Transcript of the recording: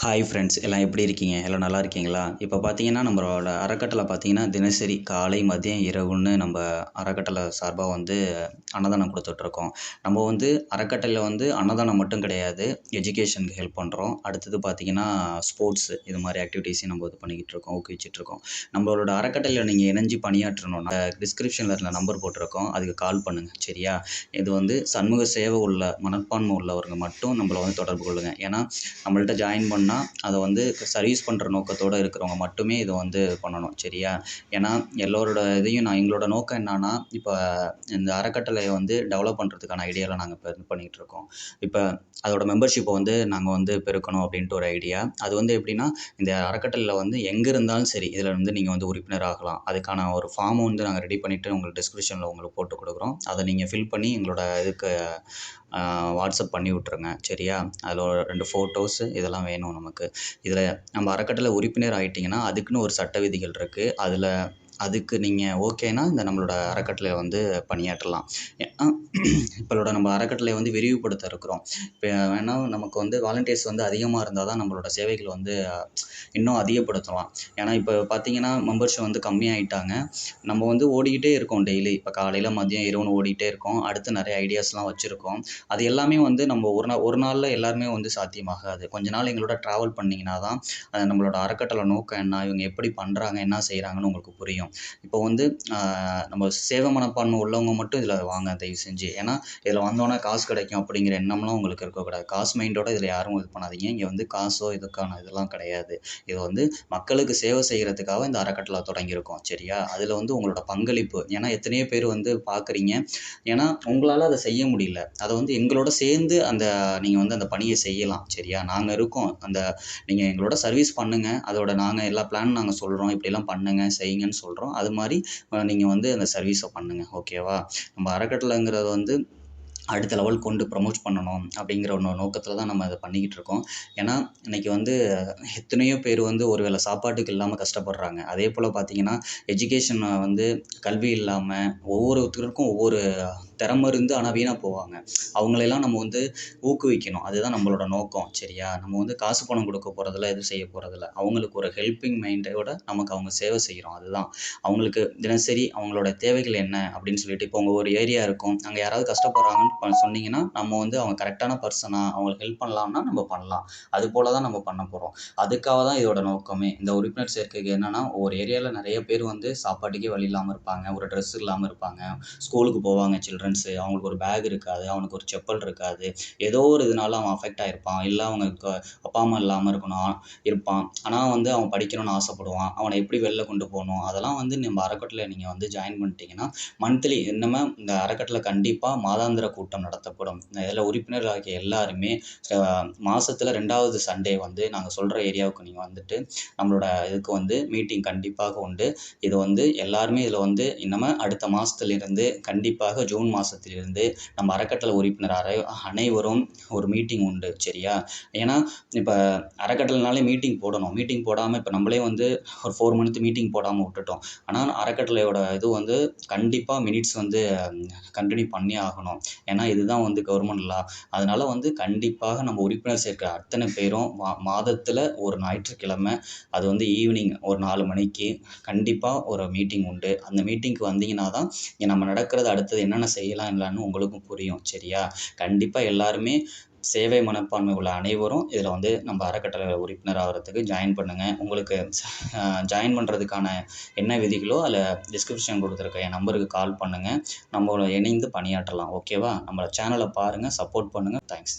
Hi friends எல்லாம் எப்படி இருக்கீங்க? எல்லாம் நல்லா இருக்கீங்களா? இப்போ பார்த்தீங்கன்னா, நம்மளோட அறக்கட்டளை பார்த்தீங்கன்னா, தினசரி காலை, மதியம், இரவுன்னு நம்ம அறக்கட்டளை சார்பா வந்து அன்னதானம் குடுத்துட்ருக்கோம். நம்ம வந்து அறக்கட்டளையில வந்து அன்னதானம் மட்டும் கிடையாது, எஜுகேஷனுக்கு ஹெல்ப் பண்ணுறோம். அடுத்தது பார்த்தீங்கன்னா, ஸ்போர்ட்ஸு இது மாரி ஆக்டிவிட்டீஸையும் நம்ம இது பண்ணிக்கிட்டுருக்கோம், ஊக்குவிச்சுட்ருக்கோம். நம்மளோட அறக்கட்டளையில நீங்கள் இணைஞ்சு பணியாற்றணும்னா, டிஸ்கிரிப்ஷனில் அதில நம்பர் போட்டிருக்கோம். அதுக்கு கால் பண்ணுங்க. சரியா? இது வந்து சண்முக சேவை உள்ள மனப்பான்மை உள்ளவங்க மட்டும் நம்மள வந்து தொடர்பு கொள்ளுங்க. ஏன்னா, நம்மள்ட்ட ஜாயின் பண்ணா அதை வந்து சர்வீஸ் பண்ணுற நோக்கத்தோடு இருக்கிறவங்க மட்டுமே இதை வந்து பண்ணணும். சரியா? ஏன்னா எல்லோரோட இதையும் எங்களோட நோக்கம் என்னன்னா, இப்போ இந்த அறக்கட்டளையை வந்து டெவலப் பண்ணுறதுக்கான ஐடியாவில் நாங்கள் இப்போ இது பண்ணிகிட்ருக்கோம். இப்போ அதோட மெம்பர்ஷிப்பை வந்து நாங்கள் வந்து பெருக்கணும் அப்படின்ட்டு ஒரு ஐடியா. அது வந்து எப்படின்னா, இந்த அறக்கட்டளையில் வந்து எங்கே இருந்தாலும் சரி, இதில் வந்து நீங்கள் வந்து உறுப்பினர் ஆகலாம். அதுக்கான ஒரு ஃபார்மை வந்து நாங்கள் ரெடி பண்ணிவிட்டு உங்களுக்கு டிஸ்கிரிப்ஷனில் உங்களுக்கு போட்டு கொடுக்குறோம். அதை நீங்கள் ஃபில் பண்ணி எங்களோட இதுக்கு வாட்ஸ்அப் பண்ணி விட்ருங்க. சரியா? அதில் ஒரு 2 ஃபோட்டோஸு இதெல்லாம் வேணும் நமக்கு. இதில் நம்ம அறக்கட்டளை உறுப்பினர் ஆயிட்டீங்கன்னா, அதுக்குன்னு ஒரு சட்ட விதிகள் இருக்குது. அதுக்கு நீங்கள் ஓகேனா இந்த நம்மளோட அறக்கட்டளையில வந்து பணியாற்றலாம். ஏன்னா இப்பளோட நம்ம அறக்கட்டளையை வந்து விரிவுபடுத்த இருக்கிறோம். இப்போ வேணா நமக்கு வந்து வாலண்டியர்ஸ் வந்து அதிகமாக இருந்தால் தான் நம்மளோட சேவைகள் வந்து இன்னும் அதிகப்படுத்தலாம். ஏன்னா இப்போ பார்த்தீங்கன்னா, மெம்பர்ஸ் வந்து கம்மியாயிட்டாங்க. நம்ம வந்து ஓடிக்கிட்டே இருக்கோம் டெய்லி. இப்போ காலையில், மதியம், இரவுன்னு ஓடிக்கிட்டே இருக்கோம். அடுத்து நிறைய ஐடியாஸ்லாம் வச்சுருக்கோம். அது எல்லாமே வந்து நம்ம ஒரு நாளில் எல்லாருமே வந்து சாத்தியமாகாது. கொஞ்ச நாள் எங்களோட ட்ராவல் பண்ணிங்கன்னா தான் நம்மளோட அறக்கட்டளை நோக்கம் என்ன, இவங்க எப்படி பண்ணுறாங்க, என்ன செய்கிறாங்கன்னு உங்களுக்கு புரியும். இப்போ வந்து நம்ம சேவை மனப்பான்மை உள்ளவங்க மட்டும் இதில் வாங்க தயவு செஞ்சு. ஏன்னா இதில் வந்தோன்னே காசு கிடைக்கும் அப்படிங்கிற எண்ணம்லாம் உங்களுக்கு இருக்கக்கூடாது. காசு மைண்டோட இதில் யாரும் இது பண்ணாதீங்க. இங்கே வந்து காசோ இதுக்கான இதெல்லாம் கிடையாது. இது வந்து மக்களுக்கு சேவை செய்கிறதுக்காக இந்த அறக்கட்டளை தொடங்கியிருக்கோம். சரியா? அதில் வந்து உங்களோட பங்களிப்பு, ஏன்னா எத்தனையோ பேர் வந்து பார்க்குறீங்க. ஏன்னா உங்களால் அதை செய்ய முடியல. அதை வந்து எங்களோட சேர்ந்து நீங்கள் வந்து அந்த பணியை செய்யலாம். சரியா? நாங்கள் இருக்கோம். நீங்கள் எங்களோட சர்வீஸ் பண்ணுங்கள். அதோட நாங்கள் எல்லா பிளானும் நாங்கள் சொல்கிறோம். இப்படிலாம் பண்ணுங்க, செய்யுங்கன்னு சொல்கிறோம். அது மாதிரி நீங்கள் வந்து அந்த சர்வீஸை பண்ணுங்கள். ஓகேவா? நம்ம அறக்கட்டளைங்கிறது வந்து அடுத்த லெவல் கொண்டு ப்ரமோட் பண்ணணும் அப்படிங்கிற ஒரு நோக்கத்தில் தான் நம்ம இதை பண்ணிக்கிட்டு இருக்கோம். ஏன்னா இன்றைக்கி வந்து எத்தனையோ பேர் வந்து ஒரு வேளை சாப்பாட்டுக்கு இல்லாமல் கஷ்டப்படுறாங்க. அதே போல் பார்த்திங்கன்னா, எஜுகேஷன் வந்து கல்வி இல்லாமல் ஒவ்வொருத்தருக்கும் ஒவ்வொரு திறமை இருந்து ஆனால் வீணாக போவாங்க. அவங்களெல்லாம் நம்ம வந்து ஊக்குவிக்கணும். அதுதான் நம்மளோட நோக்கம். சரியா? நம்ம வந்து காசு பணம் கொடுக்க போகிறதில்ல, எதுவும் செய்ய போகிறதில்ல. அவங்களுக்கு ஒரு ஹெல்பிங் மைண்டோட நமக்கு அவங்க சேவை செய்கிறோம். அதுதான் அவங்களுக்கு தினசரி அவங்களோட தேவைகள் என்ன அப்படின்னு சொல்லிட்டு, இப்போ உங்கள் ஒரு ஏரியா இருக்கும், அங்கே யாராவது கஷ்டப்படுறாங்கன்னு சொன்னீங்கன்னா, நம்ம வந்து அவங்க கரெக்டான பர்சனா அவங்களுக்கு ஹெல்ப் பண்ணலாம்னா நம்ம பண்ணலாம். அது போல தான் நம்ம பண்ண போகிறோம். அதுக்காக தான் இதோட நோக்கமே. இந்த உறுப்பினர் சேர்க்கைக்கு என்னென்னா, ஒரு ஏரியாவில் நிறைய பேர் வந்து சாப்பாட்டுக்கே வழி இல்லாமல் இருப்பாங்க, ஒரு ட்ரெஸ் இல்லாமல் இருப்பாங்க, ஸ்கூலுக்கு போவாங்க சில்ட்ரன்ஸு, அவங்களுக்கு ஒரு பேக் இருக்காது, அவனுக்கு ஒரு செப்பல் இருக்காது, ஏதோ ஒரு இதனால அவன் அஃபெக்ட் ஆகிருப்பான். இல்லை அவங்களுக்கு அப்பா அம்மா இல்லாமல் இருப்பான். ஆனால் வந்து அவன் படிக்கணும்னு ஆசைப்படுவான். அவனை எப்படி வெளில கொண்டு போகணும், அதெல்லாம் வந்து நம்ம அறக்கட்டளையில் நீங்கள் வந்து ஜாயின் பண்ணிட்டீங்கன்னா, மந்த்லி இன்னமும் இந்த அறக்கட்டளை கண்டிப்பாக மாதாந்திர கூட்டம் நடத்தப்படும். இதில் உறுப்பினர் ஆகிய எல்லாருமே மாதத்தில் 2வது சண்டே வந்து நாங்கள் சொல்கிற ஏரியாவுக்கு நீங்கள் வந்துட்டு நம்மளோட இதுக்கு வந்து மீட்டிங் கண்டிப்பாக உண்டு. இது வந்து எல்லாருமே இதில் வந்து இன்னமும் அடுத்த மாதத்துலேருந்து கண்டிப்பாக ஜூன் மாதத்திலிருந்து நம்ம அறக்கட்டளை உறுப்பினர் அனைவரும் ஒரு மீட்டிங் உண்டு. சரியா? ஏன்னா இப்போ அறக்கட்டளைனாலே மீட்டிங் போடணும். மீட்டிங் போடாமல் இப்போ நம்மளே வந்து ஒரு 4 மந்த் மீட்டிங் போடாமல் விட்டுட்டோம். ஆனால் அறக்கட்டளையோட இது வந்து கண்டிப்பாக மினிட்ஸ் வந்து கன்டினியூ பண்ணி ஆகணும். ஏன்னா இதுதான் வந்து கவர்மெண்ட் லா. அதனால் வந்து கண்டிப்பாக நம்ம உறுப்பினர் சேர்க்கிற அத்தனை பேரும் மாதத்தில் ஒரு ஞாயிற்றுக்கிழமை அது வந்து ஈவினிங் ஒரு 4 மணிக்கு கண்டிப்பாக ஒரு மீட்டிங் உண்டு. அந்த மீட்டிங்க்கு வந்தீங்கன்னா தான் இங்கே நம்ம நடக்கிறது அடுத்தது என்னென்ன செய்யலாம் இல்லைன்னு உங்களுக்கும் புரியும். சரியா? கண்டிப்பாக எல்லாருமே சேவை மனப்பான்மை உள்ள அனைவரும் இதில் வந்து நம்ம அறக்கட்டளை உறுப்பினர் ஆகிறதுக்கு ஜாயின் பண்ணுங்கள். உங்களுக்கு ஜாயின் பண்ணுறதுக்கான என்ன விதிகளோ அதில் டிஸ்கிரிப்ஷன் கொடுத்துருக்க என் நம்பருக்கு கால் பண்ணுங்கள். நம்ம இணைந்து பணியாற்றலாம். ஓகேவா? நம்ம சேனலை பாருங்கள், சப்போர்ட் பண்ணுங்கள். தேங்க்ஸ்.